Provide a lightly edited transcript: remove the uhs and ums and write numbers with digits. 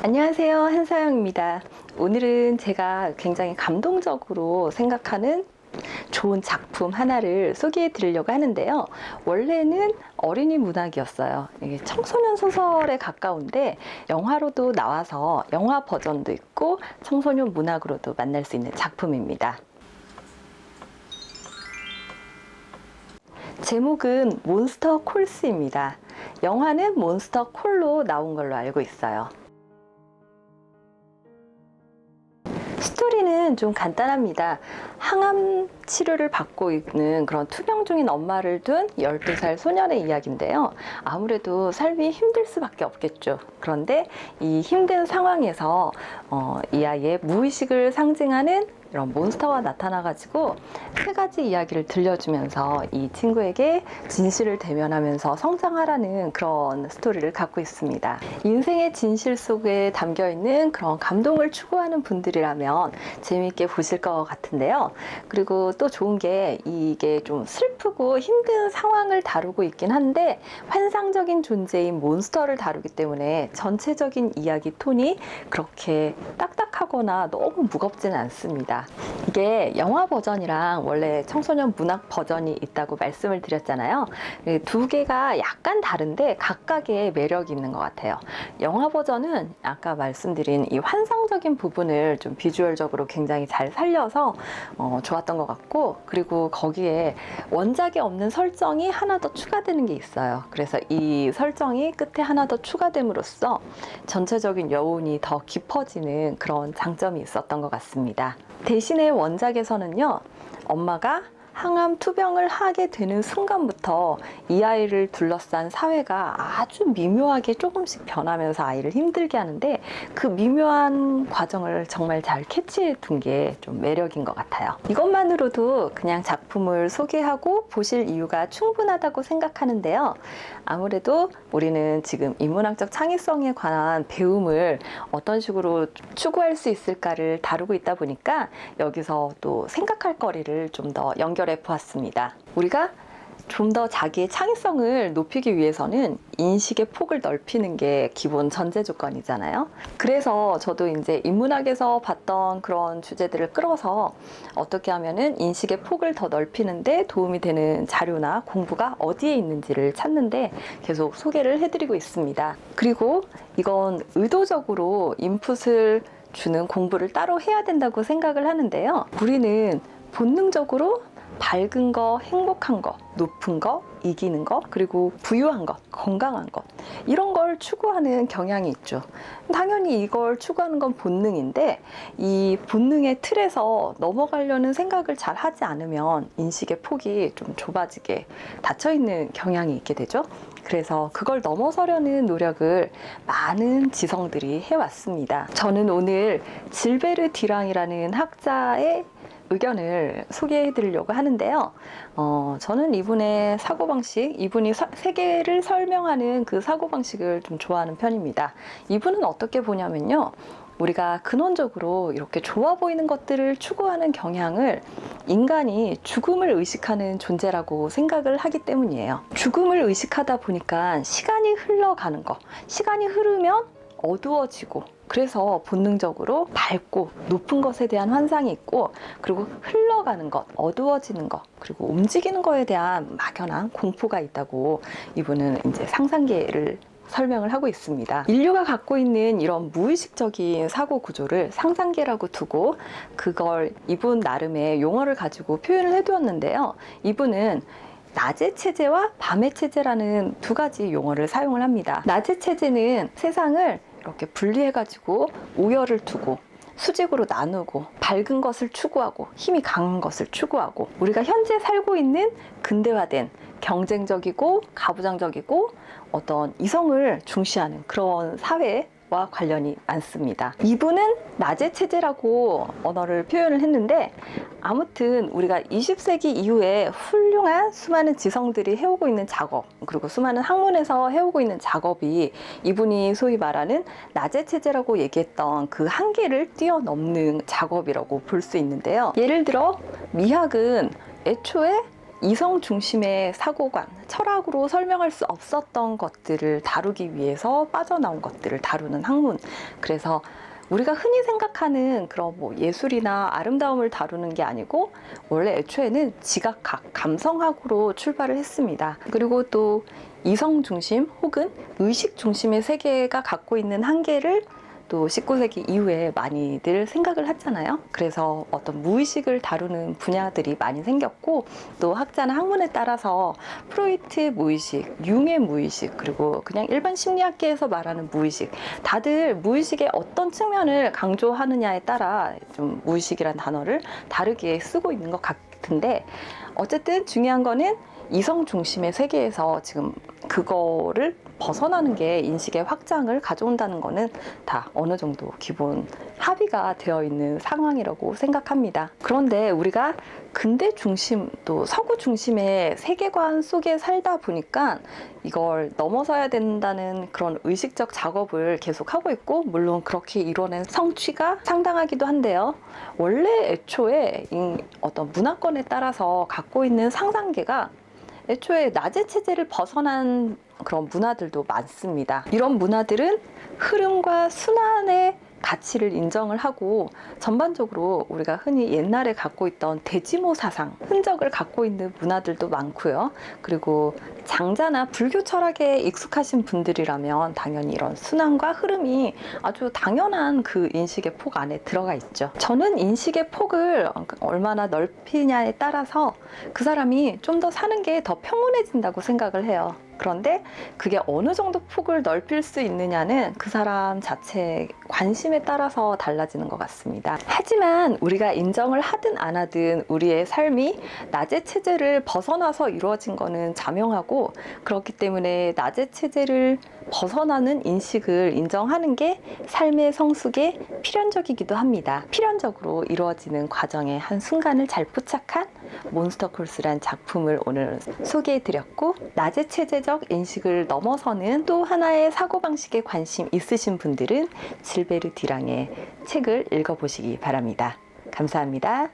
안녕하세요, 한사영입니다. 오늘은 제가 굉장히 감동적으로 생각하는 좋은 작품 하나를 소개해 드리려고 하는데요. 원래는 어린이 문학이었어요. 이게 청소년 소설에 가까운데 영화로도 나와서 영화 버전도 있고 청소년 문학으로도 만날 수 있는 작품입니다. 제목은 몬스터 콜스입니다. 영화는 몬스터 콜로 나온 걸로 알고 있어요. 스토리는 좀 간단합니다. 항암 치료를 받고 있는 그런 투병 중인 엄마를 둔 12살 소년의 이야기인데요. 아무래도 삶이 힘들 수밖에 없겠죠. 그런데 이 힘든 상황에서 이 아이의 무의식을 상징하는 이런 몬스터가 나타나가지고 세 가지 이야기를 들려주면서 이 친구에게 진실을 대면하면서 성장하라는 그런 스토리를 갖고 있습니다. 인생의 진실 속에 담겨있는 그런 감동을 추구하는 분들이라면 재미있게 보실 것 같은데요. 그리고 또 좋은 게 이게 좀 슬프고 힘든 상황을 다루고 있긴 한데 환상적인 존재인 몬스터를 다루기 때문에 전체적인 이야기 톤이 그렇게 딱딱하거나 너무 무겁지는 않습니다. 이게 영화 버전이랑 원래 청소년 문학 버전이 있다고 말씀을 드렸잖아요. 두 개가 약간 다른데 각각의 매력이 있는 것 같아요. 영화 버전은 아까 말씀드린 이 환상적인 부분을 좀 비주얼적으로 굉장히 잘 살려서 좋았던 것 같고, 그리고 거기에 원작에 없는 설정이 하나 더 추가되는 게 있어요. 그래서 이 설정이 끝에 하나 더 추가됨으로써 전체적인 여운이 더 깊어지는 그런 장점이 있었던 것 같습니다. 대신에 원작에서는요, 엄마가 항암 투병을 하게 되는 순간부터 이 아이를 둘러싼 사회가 아주 미묘하게 조금씩 변하면서 아이를 힘들게 하는데 그 미묘한 과정을 정말 잘 캐치해 둔 게 좀 매력인 것 같아요. 이것만으로도 그냥 작품을 소개하고 보실 이유가 충분하다고 생각하는데요. 아무래도 우리는 지금 인문학적 창의성에 관한 배움을 어떤 식으로 추구할 수 있을까를 다루고 있다 보니까 여기서 또 생각할 거리를 좀 더 연결해 보았습니다. 우리가 좀 더 자기의 창의성을 높이기 위해서는 인식의 폭을 넓히는 게 기본 전제 조건이잖아요. 그래서 저도 이제 인문학에서 봤던 그런 주제들을 끌어서 어떻게 하면은 인식의 폭을 더 넓히는데 도움이 되는 자료나 공부가 어디에 있는지를 찾는데 계속 소개를 해드리고 있습니다. 그리고 이건 의도적으로 인풋을 주는 공부를 따로 해야 된다고 생각을 하는데요. 우리는 본능적으로 밝은 거, 행복한 거, 높은 거, 이기는 거, 그리고 부유한 것, 건강한 것, 이런 걸 추구하는 경향이 있죠. 당연히 이걸 추구하는 건 본능인데 이 본능의 틀에서 넘어가려는 생각을 잘 하지 않으면 인식의 폭이 좀 좁아지게 닫혀있는 경향이 있게 되죠. 그래서 그걸 넘어서려는 노력을 많은 지성들이 해왔습니다. 저는 오늘 질베르 디랑이라는 학자의 의견을 소개해 드리려고 하는데요. 저는 이분의 사고방식, 이분이 세계를 설명하는 그 사고방식을 좀 좋아하는 편입니다. 이분은 어떻게 보냐면요, 우리가 근원적으로 이렇게 좋아 보이는 것들을 추구하는 경향을 인간이 죽음을 의식하는 존재라고 생각을 하기 때문이에요. 죽음을 의식하다 보니까 시간이 흘러가는 거, 시간이 흐르면 어두워지고, 그래서 본능적으로 밝고 높은 것에 대한 환상이 있고, 그리고 흘러가는 것, 어두워지는 것, 그리고 움직이는 것에 대한 막연한 공포가 있다고 이분은 이제 상상계를 설명을 하고 있습니다. 인류가 갖고 있는 이런 무의식적인 사고 구조를 상상계라고 두고 그걸 이분 나름의 용어를 가지고 표현을 해두었는데요. 이분은 낮의 체제와 밤의 체제라는 두 가지 용어를 사용을 합니다. 낮의 체제는 세상을 이렇게 분리해가지고 우열을 두고 수직으로 나누고 밝은 것을 추구하고 힘이 강한 것을 추구하고, 우리가 현재 살고 있는 근대화된 경쟁적이고 가부장적이고 어떤 이성을 중시하는 그런 사회와 관련이 많습니다. 이분은 낮의 체제라고 언어를 표현을 했는데, 아무튼 우리가 20세기 이후에 훌륭한 수많은 지성들이 해오고 있는 작업, 그리고 수많은 학문에서 해오고 있는 작업이 이분이 소위 말하는 낮의 체제라고 얘기했던 그 한계를 뛰어넘는 작업이라고 볼 수 있는데요. 예를 들어 미학은 애초에 이성 중심의 사고관, 철학으로 설명할 수 없었던 것들을 다루기 위해서 빠져나온 것들을 다루는 학문. 그래서 우리가 흔히 생각하는 그런 뭐 예술이나 아름다움을 다루는 게 아니고 원래 애초에는 지각학, 감성학으로 출발을 했습니다. 그리고 또 이성 중심 혹은 의식 중심의 세계가 갖고 있는 한계를 또 19세기 이후에 많이들 생각을 했잖아요. 그래서 어떤 무의식을 다루는 분야들이 많이 생겼고, 또 학자나 학문에 따라서 프로이트의 무의식, 융의 무의식, 그리고 그냥 일반 심리학계에서 말하는 무의식, 다들 무의식의 어떤 측면을 강조하느냐에 따라 좀 무의식이란 단어를 다르게 쓰고 있는 것 같은데, 어쨌든 중요한 거는 이성 중심의 세계에서 지금 그거를 벗어나는 게 인식의 확장을 가져온다는 거는 다 어느 정도 기본 합의가 되어 있는 상황이라고 생각합니다. 그런데 우리가 근대 중심 또 서구 중심의 세계관 속에 살다 보니까 이걸 넘어서야 된다는 그런 의식적 작업을 계속 하고 있고, 물론 그렇게 이뤄낸 성취가 상당하기도 한데요. 원래 애초에 어떤 문화권에 따라서 갖고 있는 상상계가 애초에 낮의 체제를 벗어난 그런 문화들도 많습니다. 이런 문화들은 흐름과 순환의 가치를 인정을 하고, 전반적으로 우리가 흔히 옛날에 갖고 있던 대지모 사상, 흔적을 갖고 있는 문화들도 많고요. 그리고 장자나 불교 철학에 익숙하신 분들이라면 당연히 이런 순환과 흐름이 아주 당연한 그 인식의 폭 안에 들어가 있죠. 저는 인식의 폭을 얼마나 넓히냐에 따라서 그 사람이 좀 더 사는 게 더 평온해진다고 생각을 해요. 그런데 그게 어느 정도 폭을 넓힐 수 있느냐는 그 사람 자체의 관심에 따라서 달라지는 것 같습니다. 하지만 우리가 인정을 하든 안 하든 우리의 삶이 낮의 체제를 벗어나서 이루어진 거는 자명하고, 그렇기 때문에 낮의 체제를 벗어나는 인식을 인정하는 게 삶의 성숙에 필연적이기도 합니다. 필연적으로 이루어지는 과정의 한 순간을 잘 포착한 몬스터콜스란 작품을 오늘 소개해드렸고, 낮의 체제적 인식을 넘어서는 또 하나의 사고방식에 관심 있으신 분들은 질베르 디랑의 책을 읽어보시기 바랍니다. 감사합니다.